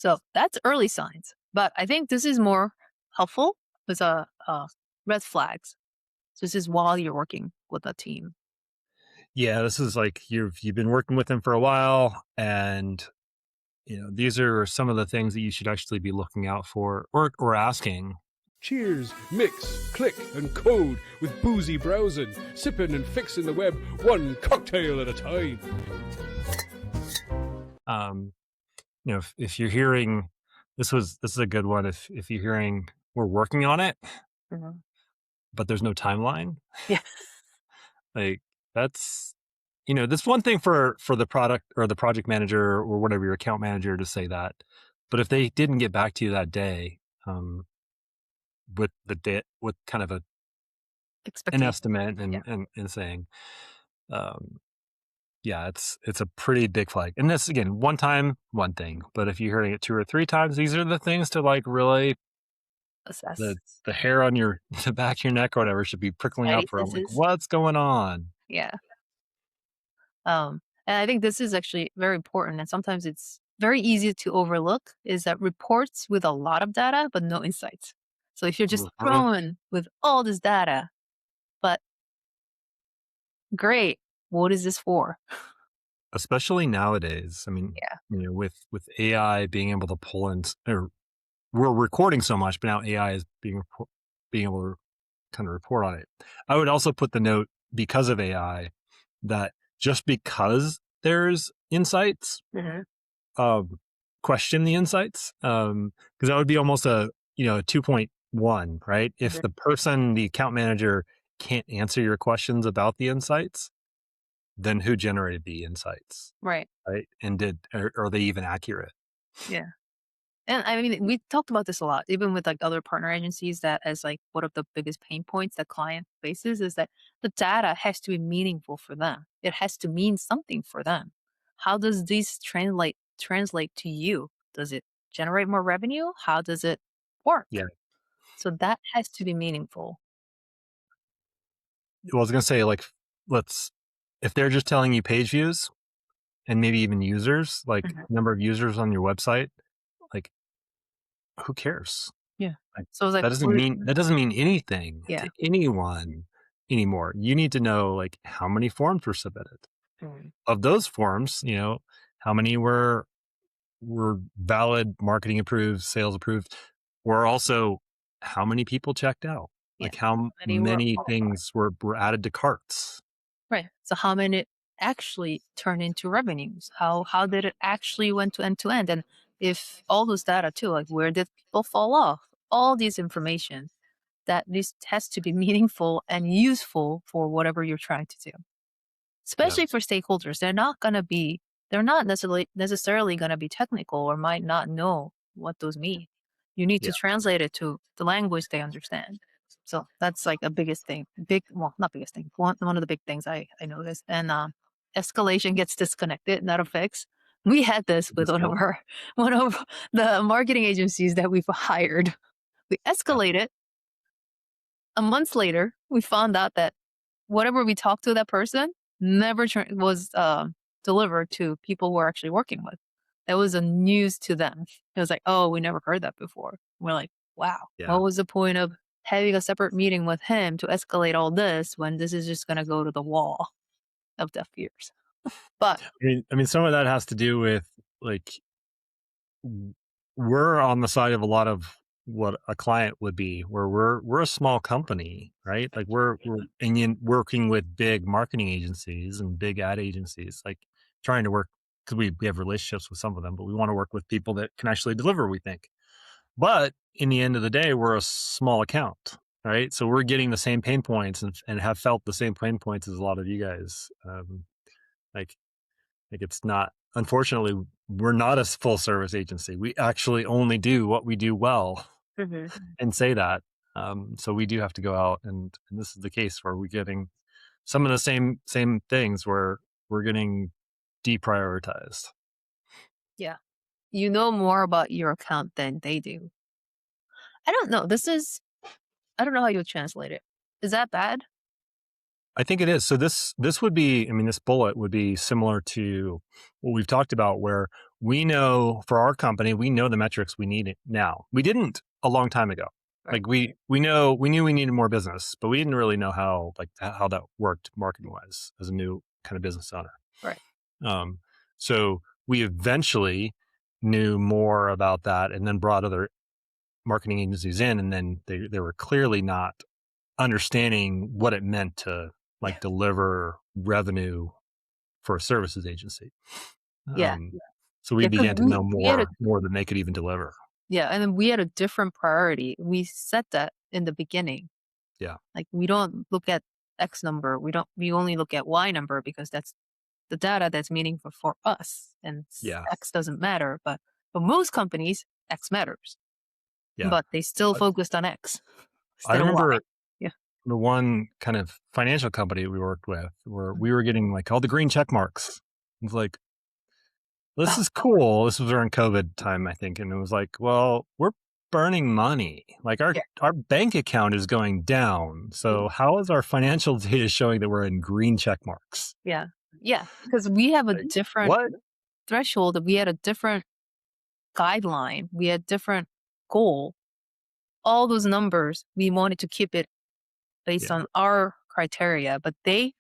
So that's early signs. But I think this is more helpful with red flags. So this is while you're working with a team. Yeah, this is like you've been working with them for a while, and these are some of the things that you should actually be looking out for or asking. Cheers, mix, click, and code with Boozy browsing, sipping and fixing the web one cocktail at a time. If you're hearing this is a good one. If you're hearing we're working on it, Mhm. but there's no timeline, Yeah. like that's this one thing for the product or the project manager or whatever your account manager to say that, but if they didn't get back to you that day, with the day with kind of an Expectation. estimate Yeah. and saying, um, yeah, it's a pretty big flag. And this again, one time, one thing, but if you're hearing it two or three times, these are the things to like really the Assess. the hair on your the back of your neck or whatever should be prickling Spidey up for like senses. what's going on. Yeah. And I think this is actually very important. And sometimes it's very easy to overlook is that reports with a lot of data, but no insights. So if you're just Mhm. thrown with all this data, but great, what is this for? Especially nowadays. I mean, Yeah. with AI being able to pull in, or we're recording so much, but now AI is being able to kind of report on it. I would also put the note because of AI that just because there's insights, Hmm. um, question the insights, because that would be almost a 2.1, right? If the account manager, can't answer your questions about the insights, then who generated the insights, Right. right? And are they even accurate? Yeah. And I mean, we talked about this a lot, even with like other partner agencies, that as like one of the biggest pain points that client faces is that the data has to be meaningful for them. It has to mean something for them. How does this translate to you? Does it generate more revenue? How does it Yeah. work? So that has to be meaningful. Well, I was gonna say, like, let's if they're just telling you page views and maybe even users, like Mhm. number of users on your website, like who cares? Yeah. Like So it's like, that doesn't mean anything yeah. to anyone anymore. You need to know like how many forms were submitted. Mm. Of those forms, how many were valid, marketing approved, sales approved, or also how many people checked out? Yeah. Like how Many were many qualified. things were added to carts? Right. So how many actually turn into revenues? How did it actually went to end? And if all those data too, like where did people fall off? All these information that this has to be meaningful and useful for whatever you're trying to do. Yeah. Especially for stakeholders. They're not necessarily gonna be technical or might not know what those mean. You need Yeah. to translate it to the language they understand. So that's like a biggest thing. Well, not biggest thing. One of the big things I noticed. And escalation gets disconnected, not a fix. We had this with one of Disconnect. our one of the marketing agencies that we've hired. We Yeah. escalated. A month later, we found out that whatever we talked to that person never was delivered to people we're actually working with. That was a news to them. It was like, oh, we never heard that before. We're like, wow, Yeah. what was the point of having a separate meeting with him to escalate all this when this is just going to go to the wall of deaf ears? But I mean, some of that has to do with like we're on the side of a lot of what a client would be, where we're a small company, right? Like we're working with big marketing agencies and big ad agencies, like trying to work because we have relationships with some of them, but we want to work with people that can actually deliver. We think, but in the end of the day, we're a small account, right? So we're getting the same pain points and have felt the same pain points as a lot of you guys. Like like it's not, unfortunately, we're not a full service agency. We actually only do what we do well mhm, and say that. So we do have to go out and this is the case where we're getting some of the same things where we're getting deprioritized. yeah, you know more about your account than they do. I don't know. I don't know how you would translate it. Is that bad? I think it is. So this would be, I mean, this bullet would be similar to what we've talked about where we know for our company, we know the metrics we need now. We didn't a long time ago. Right. Like we knew we needed more business, but we didn't really know how that worked marketing wise as a new kind of business owner. Right. Um, so we eventually knew more about that, and then brought other marketing agencies in, and then they were clearly not understanding what it meant to like deliver revenue for a services agency. Yeah. So we Yeah, because began to know we had a more than they could even deliver. yeah, and then we had a different priority. We set that in the beginning. Yeah. Like, we don't look at X number. We only look at Y number because that's the data that's meaningful for us, and Yeah. X doesn't matter. But for most companies, X matters, Yeah. but they still focused on X I instead of Y. remember Yeah. the one kind of financial company we worked with where we were getting like all the green check marks. It was like, this is cool. This was during COVID time, I think. And it was like, well, we're burning money. Like Yeah. our bank account is going down. So how is our financial data showing that we're in green check marks? Yeah. Yeah. Because we have a Like, different what? threshold. We had a different guideline. We had different goal. All those numbers, we wanted to keep it based Yeah. on our criteria, but they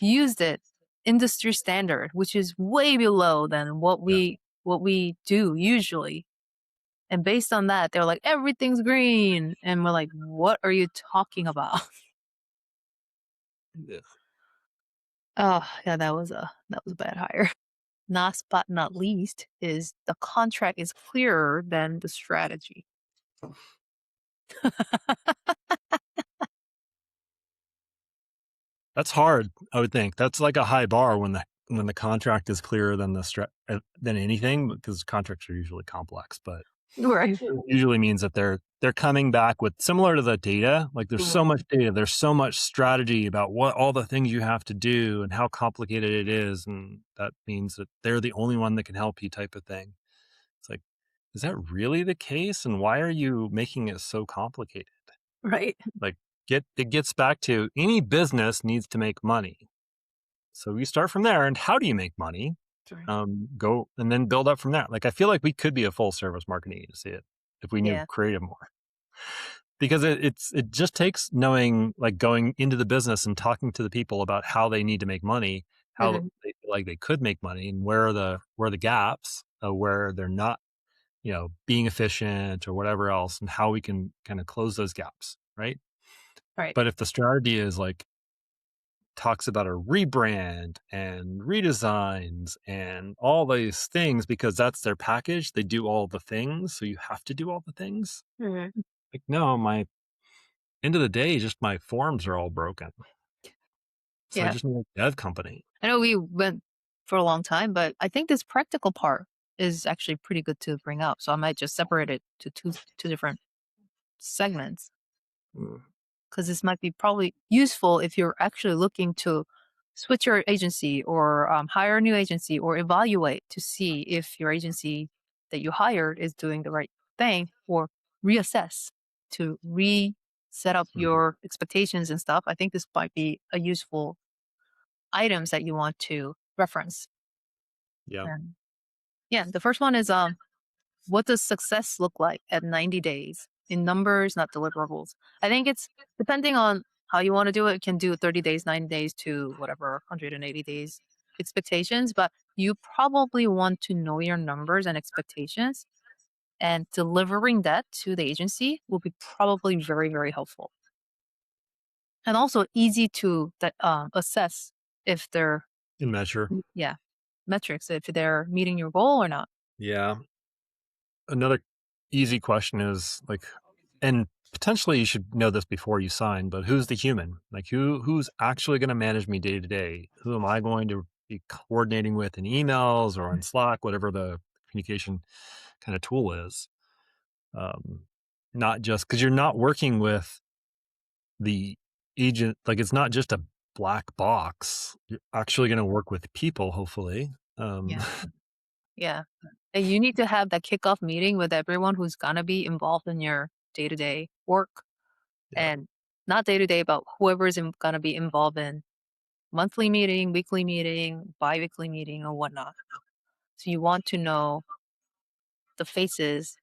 used it industry standard, which is way below than what we do usually. And based on that, they're like, everything's green. And we're like, what are you talking about? Yeah. Oh, yeah, that was a bad hire. Last but not least is the contract is clearer than the strategy. That's hard, I would think. That's like a high bar when the contract is clearer than than anything, because contracts are usually complex, but Right. it usually means that they're coming back with similar to the data. Like there's so much data, there's so much strategy about what all the things you have to do and how complicated it is, and that means that they're the only one that can help you type of thing. It's like, is that really the case? And why are you making it so complicated? Right. Like it gets back to any business needs to make money. So you start from there, and how do you make money? Go and then build up from there. Like I feel like we could be a full service marketing agency if we knew Yeah. creative more, because it just takes knowing, like going into the business and talking to the people about how they need to make money, how Mhm. they feel like they could make money, and where are the gaps, where they're not, being efficient or whatever else, and how we can kind of close those gaps, right? Right. But if the strategy is like talks about a rebrand and redesigns and all these things because that's their package. They do all the things, so you have to do all the things. Mhm. Like, no, my end of the day, just my forms are all broken. So I Yeah. just need a dev company. I know we went for a long time, but I think this practical part is actually pretty good to bring up. So I might just separate it to two different segments, Mm, because this might be probably useful if you're actually looking to switch your agency or hire a new agency or evaluate to see if your agency that you hired is doing the right thing, or reassess to set up mm, your expectations and stuff. I think this might be a useful items that you want to reference. yeah. And yeah, the first one is what does success look like at 90 days in numbers, not deliverables? I think it's depending on how you want to do it. You can do 30 days, 90 days to whatever, 180 days expectations, but you probably want to know your numbers and expectations, and delivering that to the agency will be probably very, very helpful. And also easy to assess if they're, In measure. yeah, metrics, if they're meeting your goal or not. Yeah. Another easy question is like, and potentially you should know this before you sign, but who's the human? Like who's actually going to manage me day to day? Who am I going to be coordinating with in emails or on Slack, whatever the communication kind of tool is? Not just because you're not working with the agent, like it's not just a black box. You're actually going to work with people, hopefully. Yeah. Yeah. And you need to have that kickoff meeting with everyone who's gonna be involved in your day-to-day work, Yeah. and not day-to-day, but whoever's gonna be involved in monthly meeting, weekly meeting, bi-weekly meeting, or whatnot. So you want to know the faces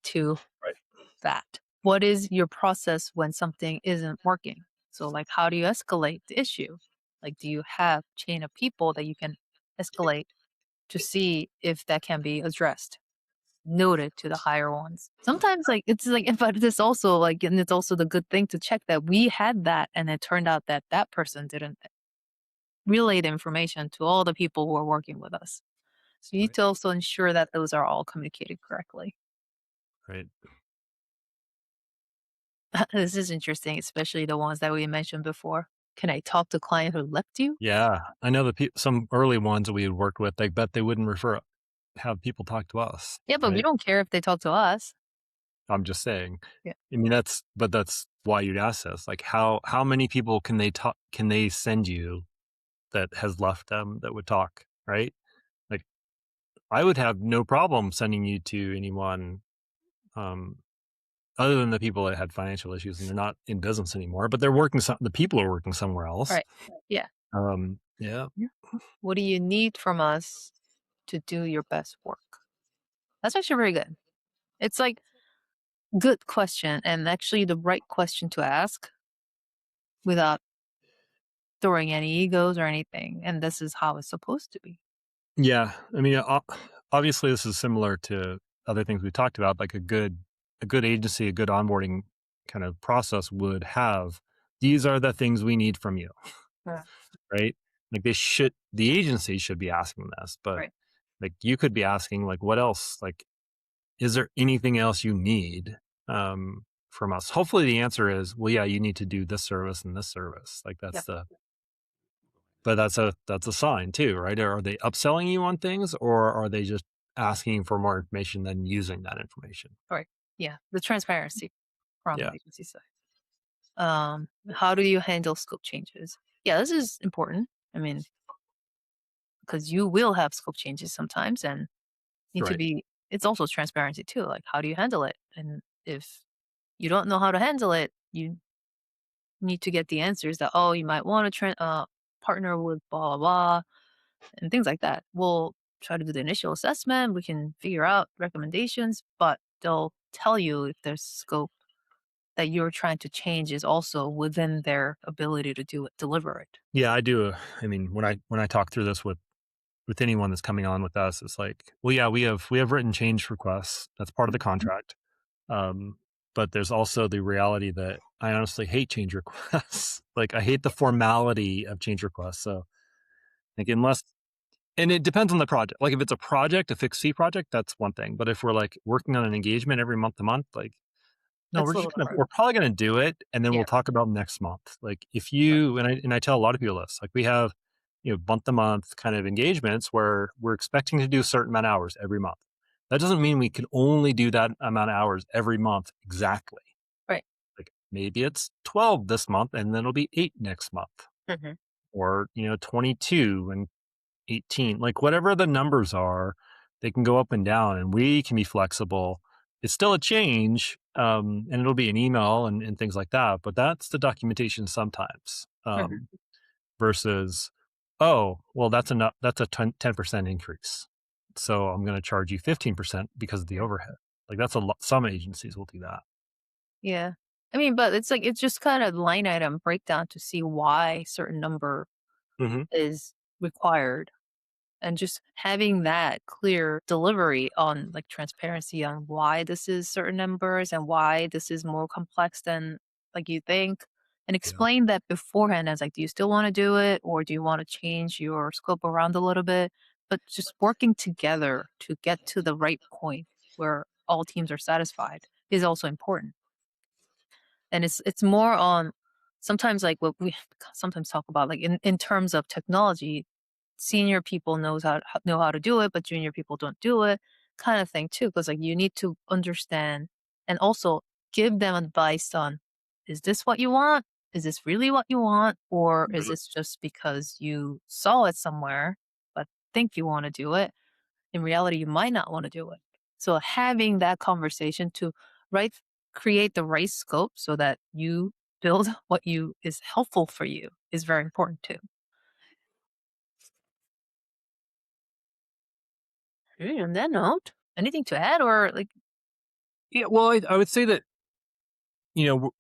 to Right. that. What is your process when something isn't working? So, like, how do you escalate the issue? Like, do you have chain of people that you can escalate to see if that can be addressed, noted to the higher ones? Sometimes, like, it's like, but it's also like, and it's also the good thing to check that we had that, and it turned out that that person didn't relay the information to all the people who are working with us. So you need Right. to also ensure that those are all communicated correctly. Right. This is interesting, especially the ones that we mentioned before. Can I talk to client who left you? Yeah. I know the some early ones that we had worked with, I bet they wouldn't have people talk to us, Yeah, but we right? don't care if they talk to us. I'm just saying. Yeah. I mean, that's why you'd ask us, like, how many people can they send you that has left them that would talk, right? Like, I would have no problem sending you to anyone, um, other than the people that had financial issues and they're not in business anymore, but the people are working somewhere else. Right. Yeah. Yeah. Yeah. What do you need from us to do your best work? That's actually very good. It's like good question and actually the right question to ask without throwing any egos or anything. And this is how it's supposed to be. Yeah. I mean, obviously this is similar to other things we talked about, like a good agency, a good onboarding kind of process would have, these are the things we need from you, Yeah. right? Like the agency should be asking this, but Right. like you could be asking, like, what else? Like, is there anything else you need from us? Hopefully the answer is, well, yeah, you need to do this service and this service. Like Yep. but that's a sign too, right? Are they upselling you on things, or are they just asking for more information than using that information? Right. Yeah. The transparency from Yeah. the agency side. How do you handle scope changes? Yeah, this is important. I mean, because you will have scope changes sometimes and need to Right. be, it's also transparency too. Like, how do you handle it? And if you don't know how to handle it, you need to get the answers that, oh, you might want to partner with blah, blah, blah, and things like that. We'll try to do the initial assessment. We can figure out recommendations, but they'll tell you if there's scope that you're trying to change is also within their ability to do it, deliver it. Yeah, I do. I mean, when I talk through this with anyone that's coming on with us, it's like, well, yeah, we have written change requests. That's part of the Mhm. contract. Um, but there's also the reality that I honestly hate change requests. Like, I hate the formality of change requests. So, like, and it depends on the project. Like, if it's a project, a fixed fee project, that's one thing. But if we're like working on an engagement every month to month, like, no, That's a little different. we're probably gonna do it, and then Yeah. we'll talk about next month. Like, if Right. you and I tell a lot of people this, like, we have, month to month kind of engagements where we're expecting to do a certain amount of hours every month. That doesn't mean we can only do that amount of hours every month exactly. Right. Like, maybe it's 12 this month and then it'll be 8 next month, Hmm. or 22 and 18, like, whatever the numbers are, they can go up and down and we can be flexible. It's still a change, and it'll be an email and things like that, but that's the documentation sometimes, Hmm. versus, oh, well, that's a 10% increase. So I'm going to charge you 15% because of the overhead. Like, that's a lot. Some agencies will do that. Yeah. I mean, but it's like, it's just kind of line item breakdown to see why certain number Hmm. is required. And just having that clear delivery on like transparency on why this is certain numbers and why this is more complex than like you think. And Yeah. explain that beforehand as like, do you still want to do it or do you want to change your scope around a little bit? But just working together to get to the right point where all teams are satisfied is also important. And it's more on sometimes like what we sometimes talk about like in terms of technology, senior people know how to do it, but junior people don't do it, kind of thing too. Because like you need to understand and also give them advice on, is this what you want? Is this really what you want? Or is Mhm. this just because you saw it somewhere but think you want to do it? In reality, you might not want to do it. So having that conversation to right create the right scope so that you build what you is helpful for you is very important too. Okay, on that note, anything to add or like? Yeah, well, I would say that,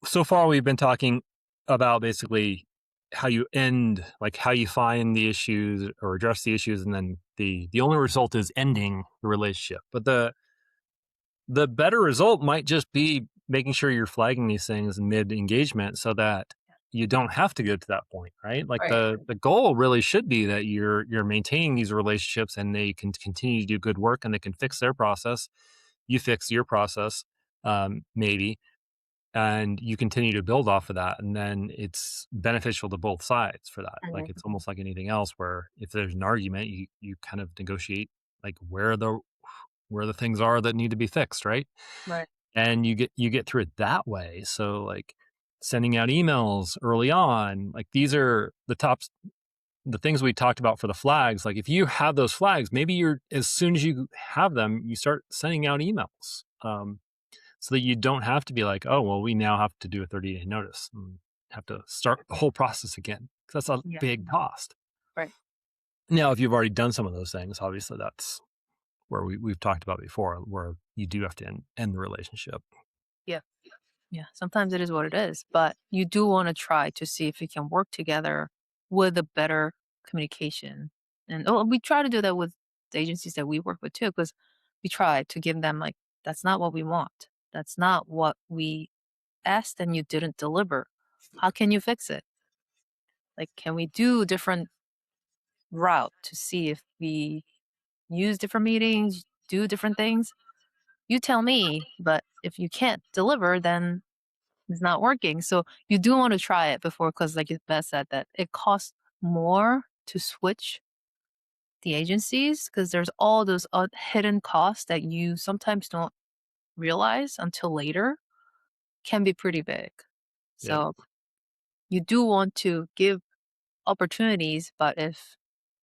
so far we've been talking about basically how you end, like how you find the issues or address the issues, and then the only result is ending the relationship. But the better result might just be making sure you're flagging these things mid engagement so that you don't have to go to that point, right? Like Right. the goal really should be that you're maintaining these relationships and they can continue to do good work and they can fix their process. You fix your process, maybe, and you continue to build off of that, and then it's beneficial to both sides for that. Like Mhm. it's almost like anything else where if there's an argument, you kind of negotiate like where the things are that need to be fixed, right? Right. And you get through it that way. So like sending out emails early on, like these are the things we talked about for the flags. Like if you have those flags, maybe you're as soon as you have them, you start sending out emails. So that you don't have to be like, oh well, we now have to do a 30-day notice and have to start the whole process again. 'Cause that's a Yeah. big cost. Right. Now, if you've already done some of those things, obviously that's where we've talked about before, where you do have to end the relationship. Yeah. Yeah. Sometimes it is what it is, but you do want to try to see if you can work together with a better communication. And we try to do that with the agencies that we work with too, because we try to give them like, that's not what we want. That's not what we asked and you didn't deliver. How can you fix it? Like, can we do a different route to see if we use different meetings, do different things? You tell me, but if you can't deliver, then it's not working. So you do want to try it before, because like Beth said, that it costs more to switch the agencies because there's all those hidden costs that you sometimes don't realize until later, can be pretty big. Yep. So you do want to give opportunities, but if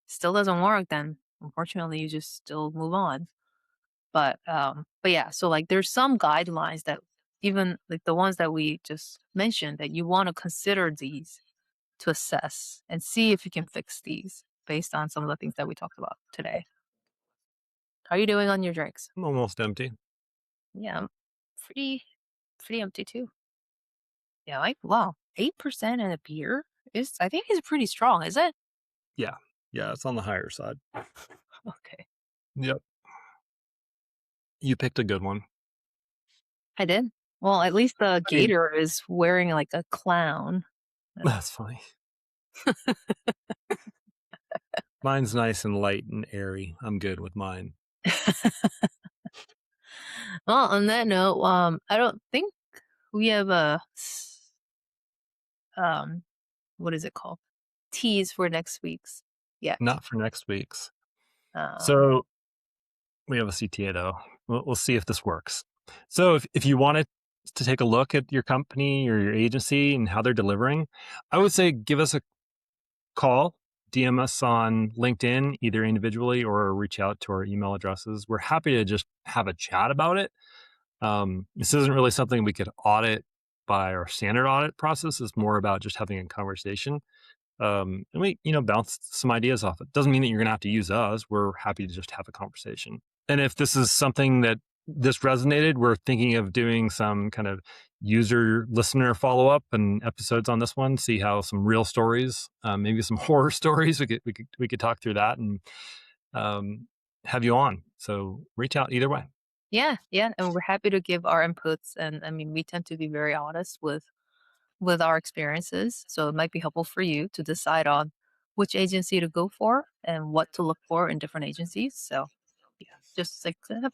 still doesn't work, then unfortunately you just still move on. But yeah, so like there's some guidelines that even like the ones that we just mentioned, that you want to consider these to assess and see if you can fix these based on some of the things that we talked about today. How are you doing on your drinks? I'm almost empty. Yeah, I'm pretty pretty empty too. Yeah, like wow, 8% in a beer is, I think, is pretty strong, is it? Yeah. Yeah, it's on the higher side. Okay. Yep. You picked a good one. I did. Well, at least the I mean, gator is wearing like a clown. that's funny. Mine's nice and light and airy. I'm good with mine. Well, on that note, I don't think we have a um, what is it called? Tease for next week's yet. Not for next week's. Um, So we have a CTA though. We'll see if this works. So if you wanted to take a look at your company or your agency and how they're delivering, I would say give us a call, DM us on LinkedIn, either individually or reach out to our email addresses. We're happy to just have a chat about it. This isn't really something we could audit by our standard audit process. It's more about just having a conversation. And we, bounce some ideas off it. Doesn't mean that you're going to have to use us. We're happy to just have a conversation. And if this is something that this resonated, we're thinking of doing some kind of user listener follow up and episodes on this one. See how some real stories, maybe some horror stories. We could talk through that and have you on. So reach out either way. yeah, yeah, and we're happy to give our inputs. And I mean, we tend to be very honest with our experiences, so it might be helpful for you to decide on which agency to go for and what to look for in different agencies. So yeah, just like to have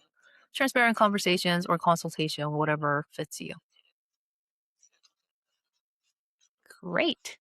transparent conversations or consultation, whatever fits you. Great.